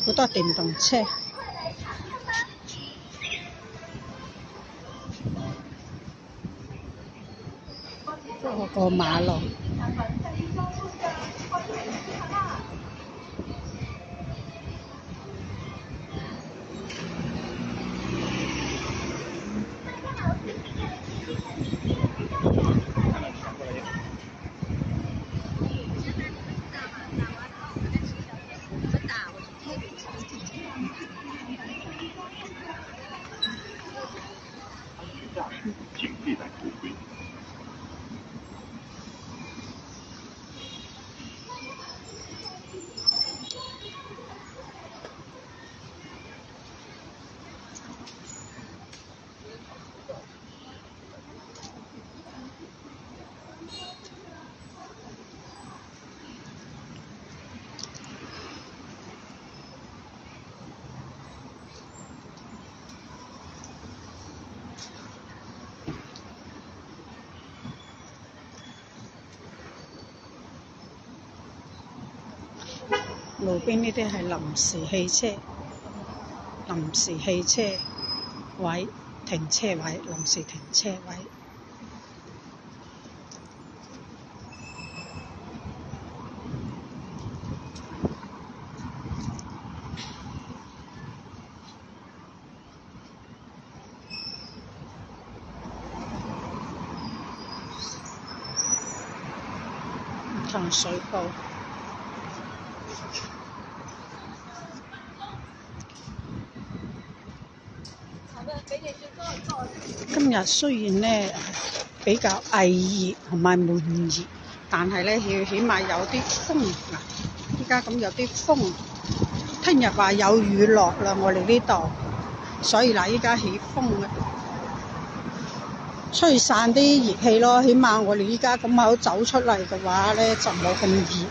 好多電動車。過個馬路。路邊呢啲係臨時汽車位，停車位，臨時停車位。糖水鋪。今日雖然呢比較翳熱同埋悶熱，但係呢起碼有啲風嗱，依家咁有啲風。聽日話有雨落啦，我哋呢度，所以嗱依家起風啦，吹散啲熱氣咯。起碼我哋依家咁口走出嚟嘅話呢，就冇咁熱。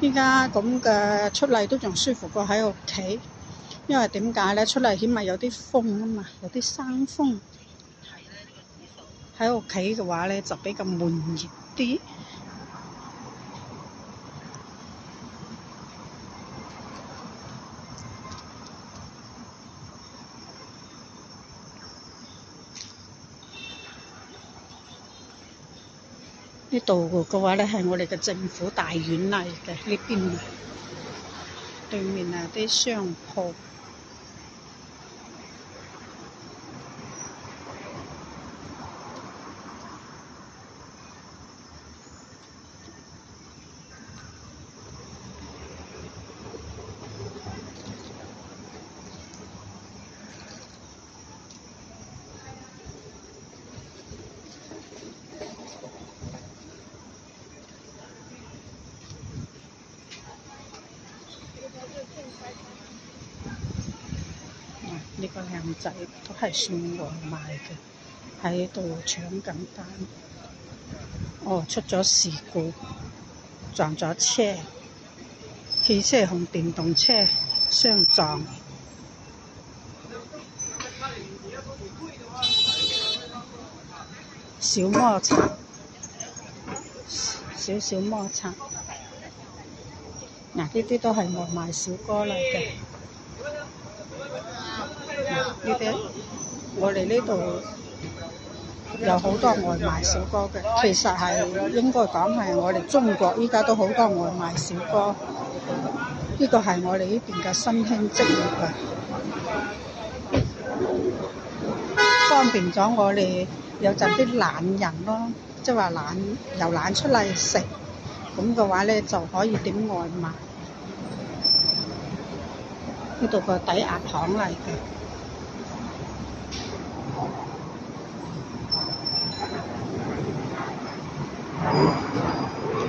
依家咁嘅出嚟都仲舒服過喺屋企，因為點解呢？出嚟起碼有啲風啊嘛，有啲生風。喺屋企嘅話呢，就比較悶熱啲。呢度嘅話呢，係我哋嘅政府大院嚟嘅，呢邊啊，對面啊啲商鋪。呢個靚仔都係送外賣嘅，喺度搶緊單。哦，出咗事故，撞咗車，汽車同電動車相撞。小摩擦，少少摩擦。嗱，呢啲都係外賣小哥嚟嘅。呢啲我哋呢度有好多外賣小哥嘅，其實係應該講係我哋中國依家都好多外賣小哥，呢個係我哋呢邊嘅新興職業啊，方便咗我哋有陣啲懶人咯，即係話又懶出嚟食，咁嘅話咧就可以點外賣。呢度個抵押行嚟嘅。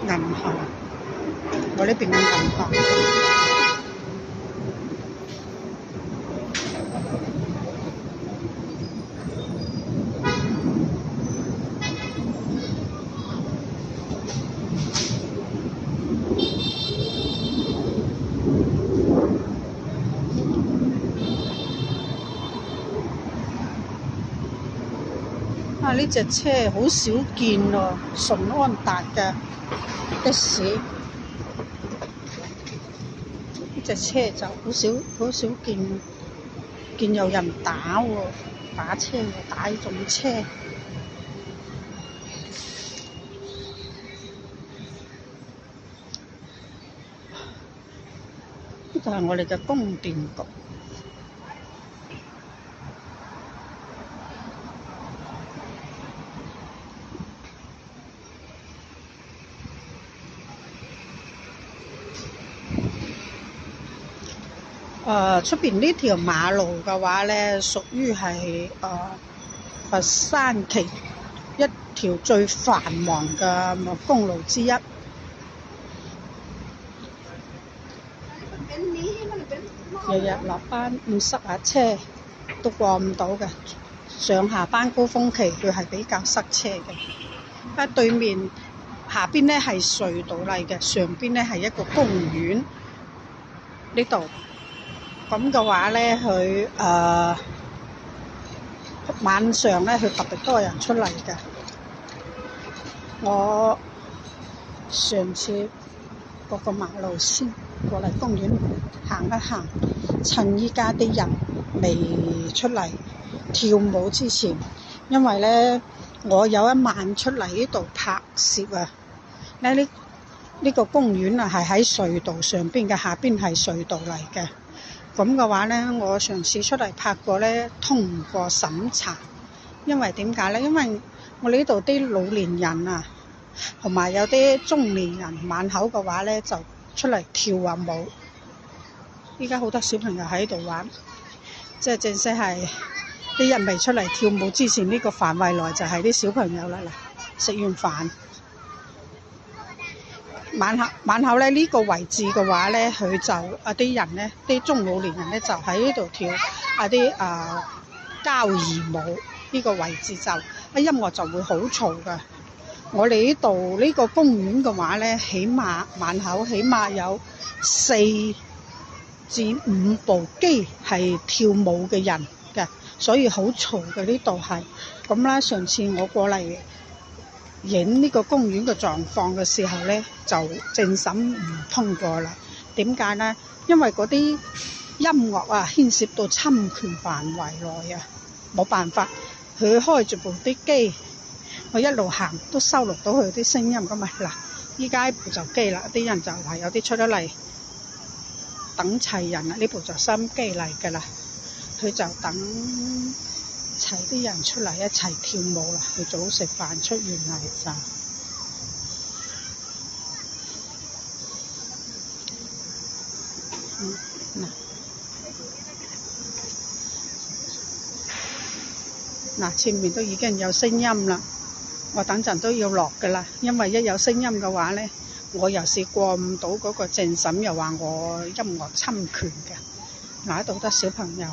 銀行，我呢邊嘅銀行。啊！呢隻車好少見喎，順安達嘅的士，呢隻車就好少見有人打喎，打車喎，打呢種車。呢度係我哋嘅供電局。出邊呢條馬路嘅話咧，屬於係佛山其一條最繁忙嘅公路之一。日日落班唔塞下車都過唔到嘅，上下班高峰期佢係比較塞車嘅。對面下邊咧係隧道嚟嘅，上邊咧係一個公園呢度。咁嘅話咧，佢晚上咧，佢特別多人出嚟嘅。我上次過個馬路先過嚟公園行一行，趁依家啲人未出嚟跳舞之前，因為咧我有一晚出嚟呢度拍攝啊。呢個公園啊係喺隧道上邊嘅，下邊係隧道嚟嘅。咁嘅話咧，我上次出嚟拍過咧，通唔過審查。因為點解咧？因為我呢度啲老年人啊，同埋有啲中年人晚口嘅話咧，就出嚟跳下舞。依家好多小朋友喺度玩，即係正式係啲人未出嚟跳舞之前，呢個範圍內就係啲小朋友啦。嗱，食完飯。晚後咧呢個位置嘅話咧，佢就啲人咧，啲中老年人咧就喺呢度跳啲交誼舞。呢個位置就音樂就會好嘈㗎。我哋呢度呢個公園嘅話咧，起碼晚口起碼有4至5部機係跳舞嘅人嘅，所以好嘈嘅呢度係。咁啦，上次我過嚟影呢個公園嘅狀況嘅時候咧，就政審唔通過啦。點解咧？因為嗰啲音樂啊牽涉到侵權範圍內啊，冇辦法，佢開住部啲機，我一路行都收錄到佢啲聲音㗎嘛。嗱，依家部就機啦，啲人就係有啲出咗嚟等齊人啦，呢部就收音機嚟㗎啦，佢就等齊啲人出嚟一齊跳舞啦，佢早食飯出完嚟就。嗱，前面都已經有聲音啦，我等陣都要落㗎啦，因為一有聲音嘅話咧，我又是過唔到嗰個政審，又話我音樂侵權嘅。嗱，喺度得小朋友。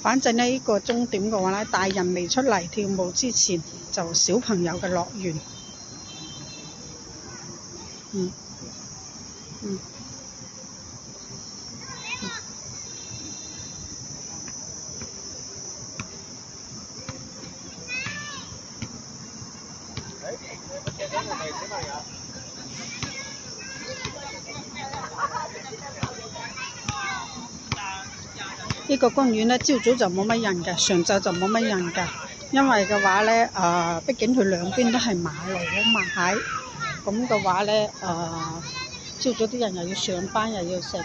反正呢個終點嘅話咧，大人未出嚟跳舞之前，就小朋友嘅樂園。呢個公園咧，朝早就冇乜人嘅，上晝就冇乜人嘅，因為嘅話咧，畢竟佢兩邊都係馬路啊嘛，係咁嘅話咧，朝早啲人又要上班又要食，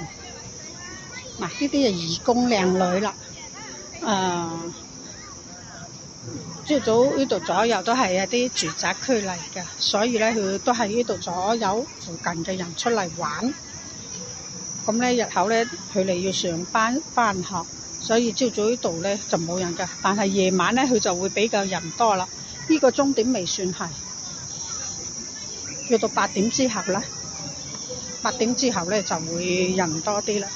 嗱呢啲係義工靚女啦，朝早呢度左右都係一啲住宅區嚟嘅，所以咧佢都係呢度左右附近嘅人出嚟玩。咁咧日後咧佢哋要上班返學，所以朝早呢度咧就冇人㗎，但係夜晚咧佢就會比較人多啦。呢個終點未算係，要到8點之後咧，8點之後咧就會人多啲啦。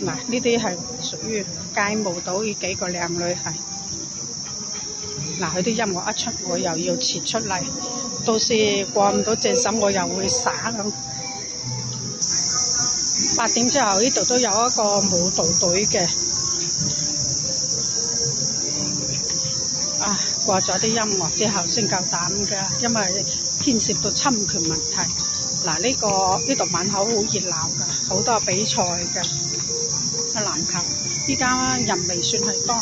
嗱，呢啲係屬於街舞蹈，呢幾個靚女係。嗱，佢啲音樂一出，我又要撤出嚟，到時過唔到政審，我又會耍咁。8點之後呢度都有一個舞蹈隊嘅，過咗啲音樂之後先夠膽㗎，因為牽涉到侵權問題。嗱，呢度晚口好熱鬧㗎，好多比賽㗎，籃球。依家人未算係多，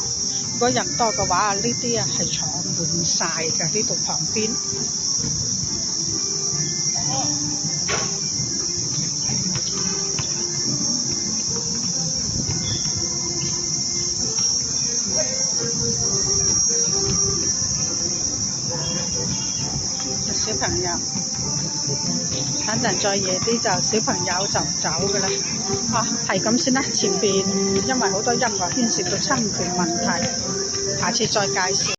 如果人多嘅話，呢啲啊係坐滿晒㗎，呢度旁邊。小朋友，等陣再夜啲就小朋友就走㗎啦。係咁先啦。前邊因為好多音樂牽涉到侵權問題，下次再介紹。